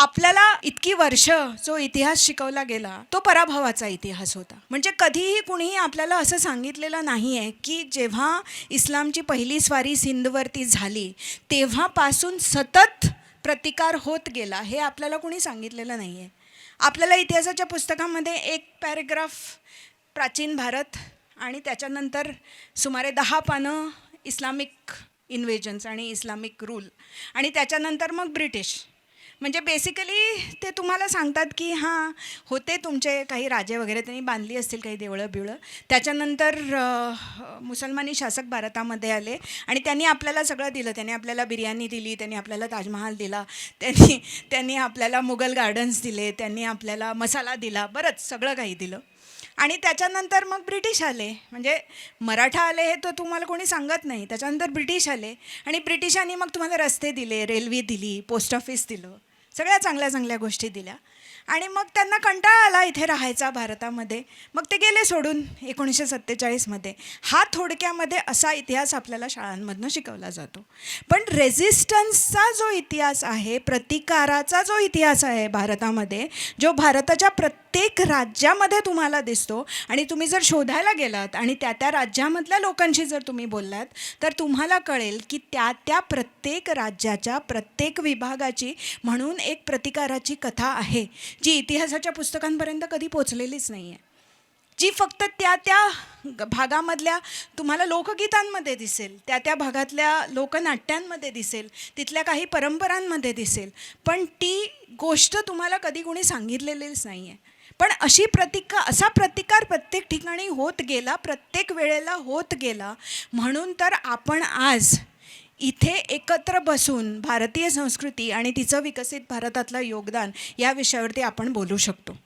आपल्याला इतकी वर्ष जो इतिहास शिकवला गेला तो पराभवाचा इतिहास होता. म्हणजे कधीही कुणीही आपल्याला असं सांगितलेलं नाही आहे की जेव्हा इस्लामची पहिली स्वारी सिंधवरती झाली तेव्हापासून सतत प्रतिकार होत गेला, हे आपल्याला कुणी सांगितलेलं नाही आहे. आपल्याला इतिहासाच्या पुस्तकामध्ये एक पॅरेग्राफ प्राचीन भारत आणि त्याच्यानंतर सुमारे 10 पानं इस्लामिक इन्व्हेजन्स आणि इस्लामिक रूल आणि त्याच्यानंतर मग ब्रिटिश. म्हणजे बेसिकली ते तुम्हाला सांगतात की हां होते तुमचे काही राजे वगैरे, त्यांनी बांधली असतील काही देवळं बिवळं. त्याच्यानंतर मुसलमानी शासक भारतामध्ये आले आणि त्यांनी आपल्याला सगळं दिलं. त्यांनी आपल्याला बिर्याणी दिली, त्यांनी आपल्याला ताजमहाल दिला, त्यांनी आपल्याला मुघल गार्डन्स दिले, त्यांनी आपल्याला मसाला दिला, बरंच सगळं काही दिलं. आणि त्याच्यानंतर मग ब्रिटिश आले. म्हणजे मराठा आले हे तर तुम्हाला कोणी सांगत नाही. त्याच्यानंतर ब्रिटिश आले आणि ब्रिटिशांनी मग तुम्हाला रस्ते दिले, रेल्वे दिली, पोस्ट ऑफिस दिलं, सगळ्या चांगल्या चांगल्या गोष्टी दिल्या. आणि मग त्यांना कंटाळा आला इथे राहायचा भारतामध्ये, मग ते गेले सोडून 1947मध्ये. हा थोडक्यामध्ये असा इतिहास आपल्याला शाळांमधनं शिकवला जातो. पण रेझिस्टन्सचा जो इतिहास आहे, प्रतिकाराचा जो इतिहास आहे भारतामध्ये, जो भारताच्या प्रत्येक राज्यामध्ये तुम्हाला दिसतो आणि तुम्ही जर शोधायला गेलात आणि त्या त्या राज्यामधल्या लोकांशी जर तुम्ही बोललात तर तुम्हाला कळेल की त्या प्रत्येक राज्याच्या प्रत्येक विभागाची म्हणून एक प्रतिकाराची कथा आहे जी इतिहासाच्या पुस्तकांपर्यंत कधी पोचलेलीच नाही आहे, जी फक्त त्या भागामधल्या तुम्हाला लोकगीतांमध्ये दिसेल, त्या भागातल्या लोकनाट्यांमध्ये दिसेल, तिथल्या काही परंपरांमध्ये दिसेल, पण ती गोष्ट तुम्हाला कधी कोणी सांगितलेलीच नाही आहे. पण असा प्रतिकार प्रत्येक ठिकाणी होत गेला, प्रत्येक वेळेला होत गेला. म्हणून तर आपण आज इथे एकत्र बसून भारतीय संस्कृती आणि तिचं विकसित भारतातलं योगदान या विषयावरती आपण बोलू शकतो.